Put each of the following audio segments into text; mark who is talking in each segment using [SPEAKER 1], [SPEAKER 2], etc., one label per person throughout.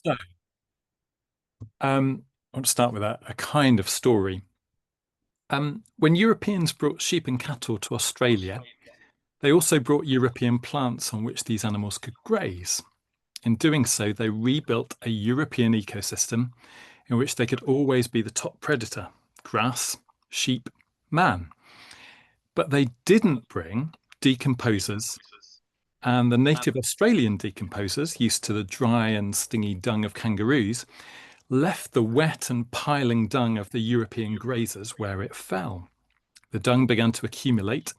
[SPEAKER 1] So, I want to start with a kind of story. When Europeans brought sheep and cattle to Australia, they also brought European plants on which these animals could graze. In doing so, they rebuilt a European ecosystem in which they could always be the top predator: grass, sheep, man. But they didn't bring decomposers, and the native Australian decomposers, used to the dry and stingy dung of kangaroos, left the wet and piling dung of the European grazers where it fell. The dung began to accumulate.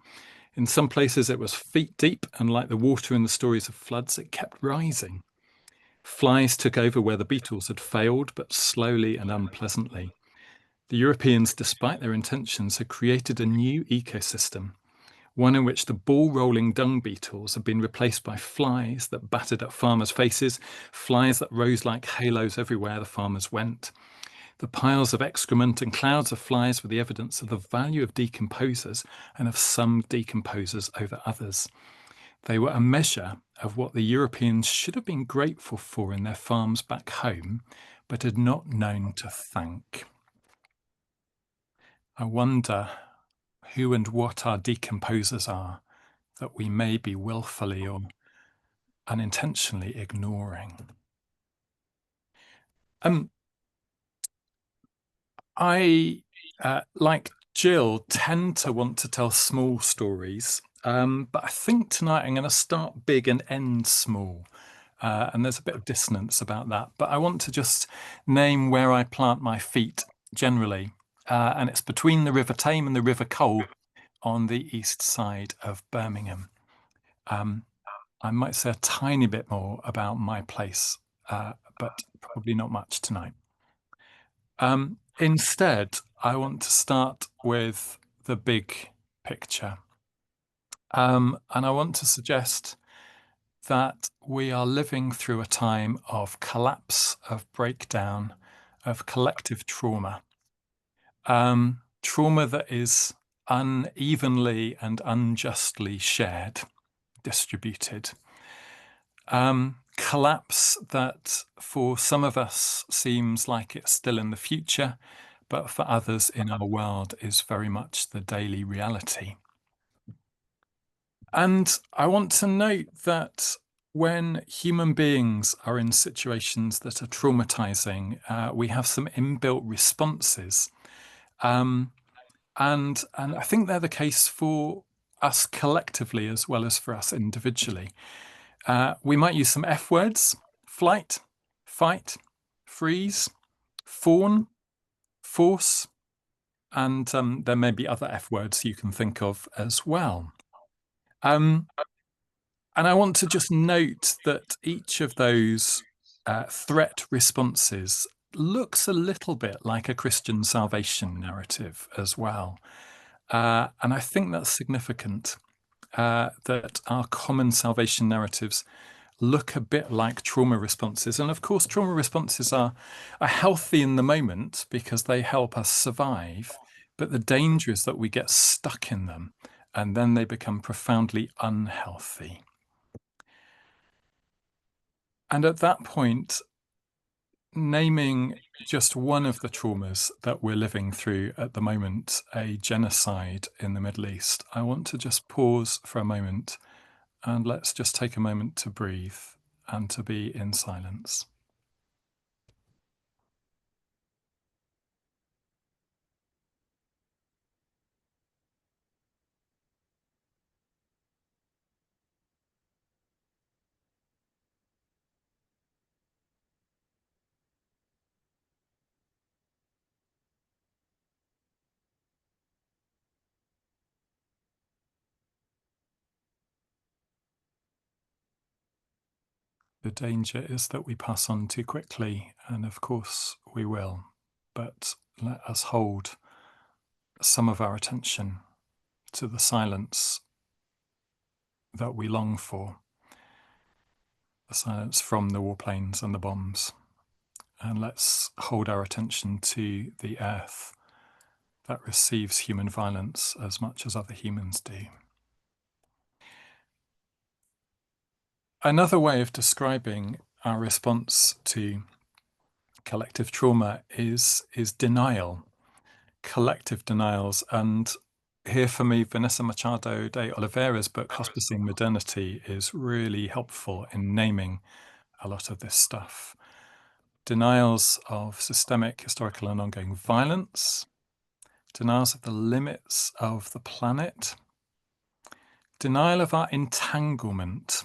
[SPEAKER 1] In some places, it was feet deep, and like the water in the stories of floods, it kept rising. Flies took over where the beetles had failed, but slowly and unpleasantly. The Europeans, despite their intentions, had created a new ecosystem, one in which the ball-rolling dung beetles had been replaced by flies that battered at farmers' faces, flies that rose like halos everywhere the farmers went. The piles of excrement and clouds of flies were the evidence of the value of decomposers and of some decomposers over others. They were a measure of what the Europeans should have been grateful for in their farms back home, but had not known to thank. I wonder who and what our decomposers are that we may be willfully or unintentionally ignoring. I, like Gill, tend to want to tell small stories, but I think tonight I'm going to start big and end small. And there's a bit of dissonance about that. But I want to just name where I plant my feet generally. And it's between the River Tame and the River Cole on the east side of Birmingham. I might say a tiny bit more about my place, but probably not much tonight. Instead, I want to start with the big picture. And I want to suggest that we are living through a time of collapse, of breakdown, of collective trauma. Trauma that is unevenly and unjustly shared, distributed. Collapse that for some of us seems like it's still in the future, but for others in our world is very much the daily reality. And I want to note that when human beings are in situations that are traumatizing, we have some inbuilt responses. And I think they're the case for us collectively as well as for us individually. We might use some F words: flight, fight, freeze, fawn, force, and there may be other F words you can think of as well. And I want to just note that each of those threat responses looks a little bit like a Christian salvation narrative as well. And I think that's significant, that our common salvation narratives look a bit like trauma responses. And of course, trauma responses are healthy in the moment because they help us survive. But the danger is that we get stuck in them and then they become profoundly unhealthy. And at that point, naming just one of the traumas that we're living through at the moment, a genocide in the Middle East, I want to just pause for a moment and let's just take a moment to breathe and to be in silence. The danger is that we pass on too quickly, and of course we will, but let us hold some of our attention to the silence that we long for, the silence from the warplanes and the bombs. And let's hold our attention to the earth that receives human violence as much as other humans do. Another way of describing our response to collective trauma is denial, collective denials. And here for me, Vanessa Machado de Oliveira's book, Hospicing Modernity, is really helpful in naming a lot of this stuff. Denials of systemic, historical, and ongoing violence, denials of the limits of the planet, denial of our entanglement,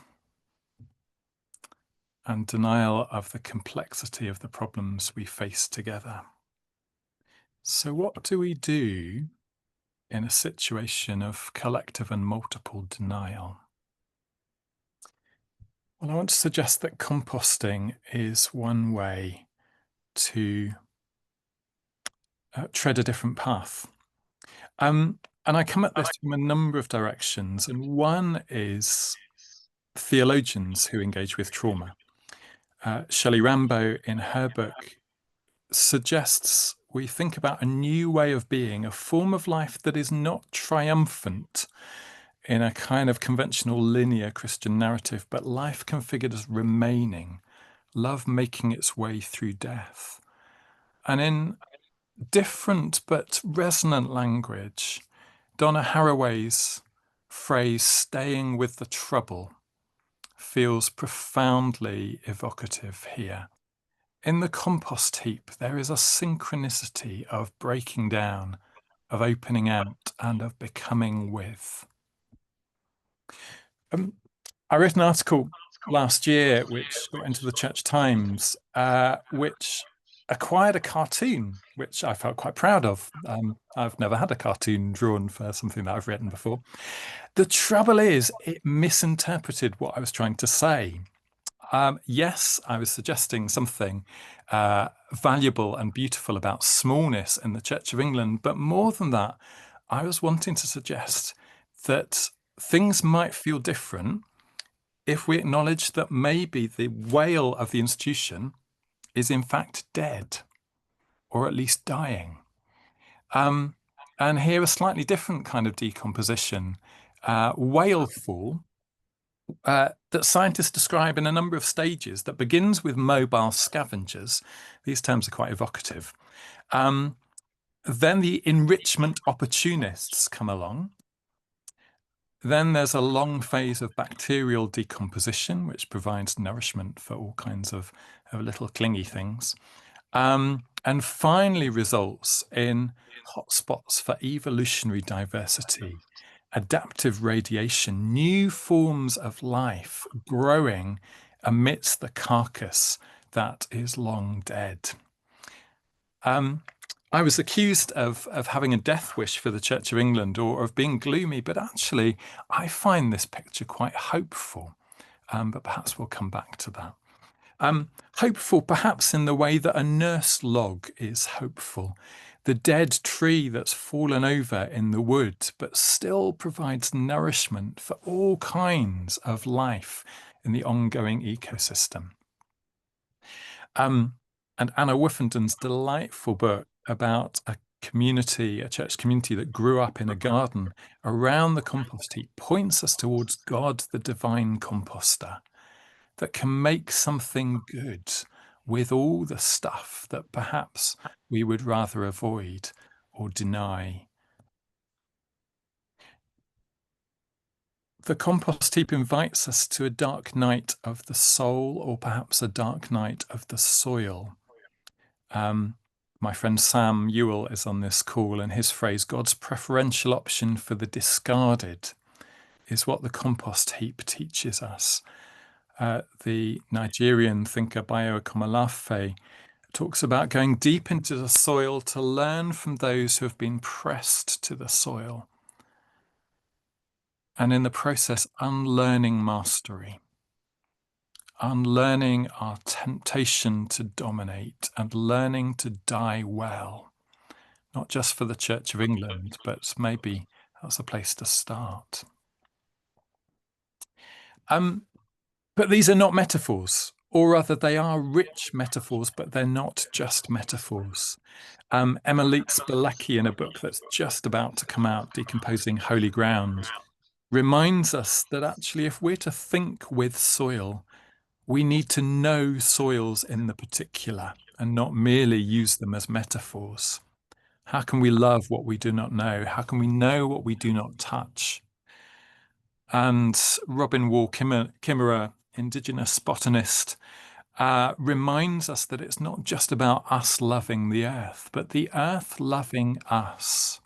[SPEAKER 1] and denial of the complexity of the problems we face together. So what do we do in a situation of collective and multiple denial? Well, I want to suggest that composting is one way to tread a different path. And I come at this from a number of directions, and one is theologians who engage with trauma. Shelley Rambo, in her book, suggests we think about a new way of being, a form of life that is not triumphant in a kind of conventional linear Christian narrative, but life configured as remaining, love making its way through death. And in different but resonant language, Donna Haraway's phrase, staying with the trouble, feels profoundly evocative here. In the compost heap, there is a synchronicity of breaking down, of opening out, and of becoming with. I wrote an article last year which got into the Church Times, which acquired a cartoon, which I felt quite proud of. I've never had a cartoon drawn for something that I've written before. The trouble is, it misinterpreted what I was trying to say. Yes, I was suggesting something valuable and beautiful about smallness in the Church of England, but more than that, I was wanting to suggest that things might feel different if we acknowledge that maybe the whale of the institution is in fact dead, or at least dying. And here a slightly different kind of decomposition, whale fall, that scientists describe in a number of stages, that begins with mobile scavengers. These terms are quite evocative. Then the enrichment opportunists come along. Then there's a long phase of bacterial decomposition, which provides nourishment for all kinds of little clingy things. And finally results in hotspots for evolutionary diversity, adaptive radiation, new forms of life growing amidst the carcass that is long dead. I was accused of having a death wish for the Church of England, or of being gloomy, but actually I find this picture quite hopeful. But perhaps we'll come back to that. Hopeful perhaps in the way that a nurse log is hopeful. The dead tree that's fallen over in the wood, but still provides nourishment for all kinds of life in the ongoing ecosystem. And Anna Woofenden's delightful book about a community, a church community that grew up in a garden around the compost heap, points us towards God, the divine composter, that can make something good with all the stuff that perhaps we would rather avoid or deny. The compost heap invites us to a dark night of the soul, or perhaps a dark night of the soil. My friend Sam Ewell is on this call, and his phrase, God's preferential option for the discarded, is what the compost heap teaches us. The Nigerian thinker Bayo Akomolafe talks about going deep into the soil to learn from those who have been pressed to the soil, and in the process unlearning mastery, unlearning our temptation to dominate, and learning to die well, not just for the Church of England, but maybe that's a place to start. But these are not metaphors, or rather they are rich metaphors, but they're not just metaphors. Emma Leitz-Bilecki, in a book that's just about to come out, Decomposing Holy Ground, reminds us that actually if we're to think with soil, we need to know soils in the particular. and not merely use them as metaphors? How can we love what we do not know? How can we know what we do not touch? And Robin Wall Kimmerer, Indigenous botanist, reminds us that it's not just about us loving the earth, but the earth loving us.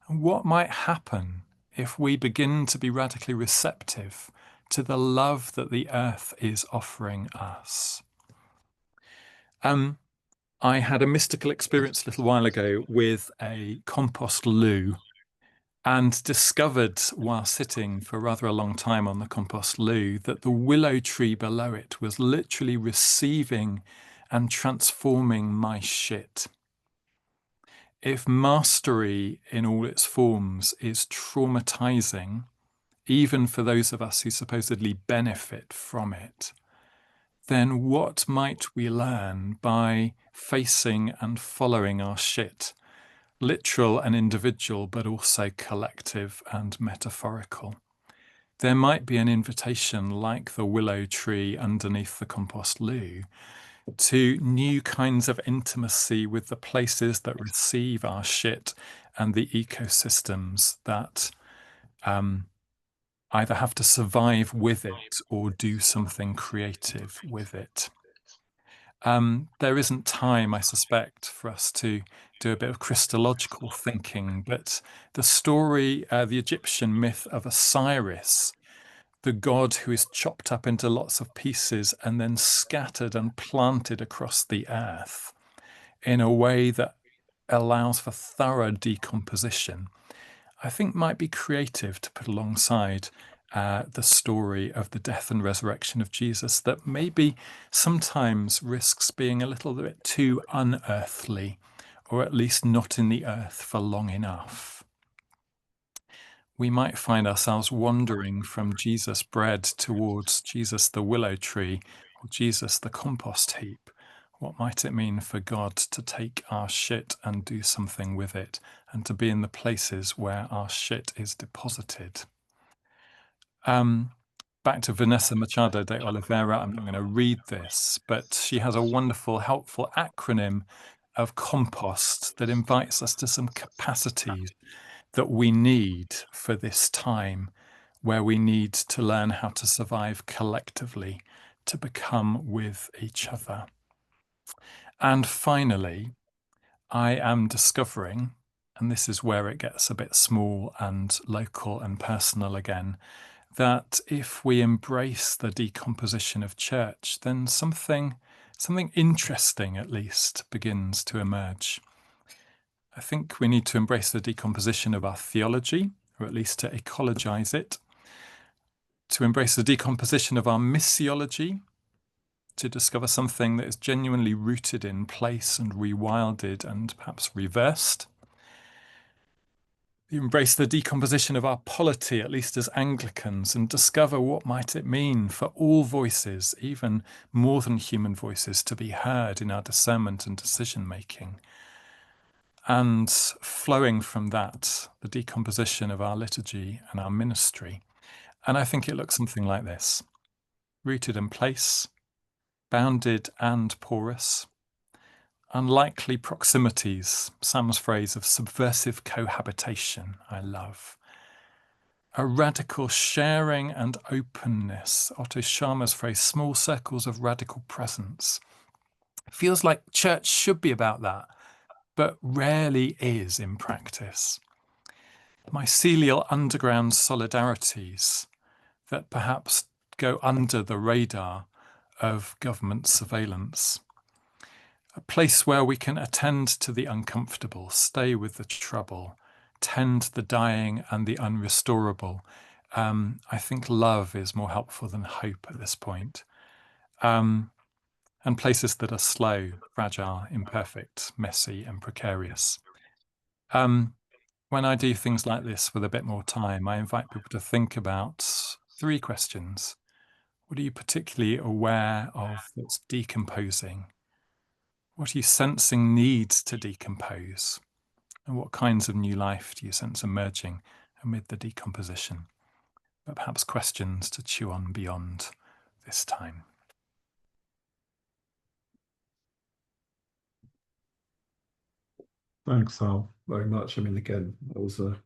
[SPEAKER 1] And what might happen if we begin to be radically receptive to the love that the earth is offering us? I had a mystical experience a little while ago with a compost loo, and discovered while sitting for rather a long time on the compost loo that the willow tree below it was literally receiving and transforming my shit. If mastery in all its forms is traumatizing, even for those of us who supposedly benefit from it, then what might we learn by facing and following our shit? Literal and individual, but also collective and metaphorical. There might be an invitation, like the willow tree underneath the compost loo, to new kinds of intimacy with the places that receive our shit and the ecosystems that either have to survive with it or do something creative with it. There isn't time, I suspect, for us to do a bit of Christological thinking, but the story, the Egyptian myth of Osiris, the god who is chopped up into lots of pieces and then scattered and planted across the earth in a way that allows for thorough decomposition, I think might be creative to put alongside the story of the death and resurrection of Jesus, that maybe sometimes risks being a little bit too unearthly, or at least not in the earth for long enough. We might find ourselves wandering from Jesus bread towards Jesus the willow tree, or Jesus the compost heap. What might it mean for God to take our shit and do something with it, and to be in the places where our shit is deposited? Back to Vanessa Machado de Oliveira. I'm not going to read this, but she has a wonderful, helpful acronym of compost that invites us to some capacities that we need for this time, where we need to learn how to survive collectively, to become with each other. And finally, I am discovering, and this is where it gets a bit small and local and personal again, that if we embrace the decomposition of church, then something interesting at least begins to emerge. I think we need to embrace the decomposition of our theology, or at least to ecologize it, to embrace the decomposition of our mycelial, to discover something that is genuinely rooted in place and rewilded and perhaps reversed. Embrace the decomposition of our polity, at least as Anglicans, and discover what might it mean for all voices, even more than human voices, to be heard in our discernment and decision-making. And flowing from that, the decomposition of our liturgy and our ministry. And I think it looks something like this: rooted in place, bounded and porous, unlikely proximities, Sam's phrase of subversive cohabitation, I love. A radical sharing and openness, Otto Scharmer's phrase, small circles of radical presence. It feels like church should be about that, but rarely is in practice. Mycelial underground solidarities that perhaps go under the radar of government surveillance. A place where we can attend to the uncomfortable, stay with the trouble, tend the dying and the unrestorable. I think love is more helpful than hope at this point. And places that are slow, fragile, imperfect, messy, and precarious. When I do things like this with a bit more time, I invite people to think about 3 questions. What are you particularly aware of that's decomposing? What are you sensing needs to decompose? And what kinds of new life do you sense emerging amid the decomposition? But perhaps questions to chew on beyond this time.
[SPEAKER 2] Thanks, Al, very much. I mean, again, that was a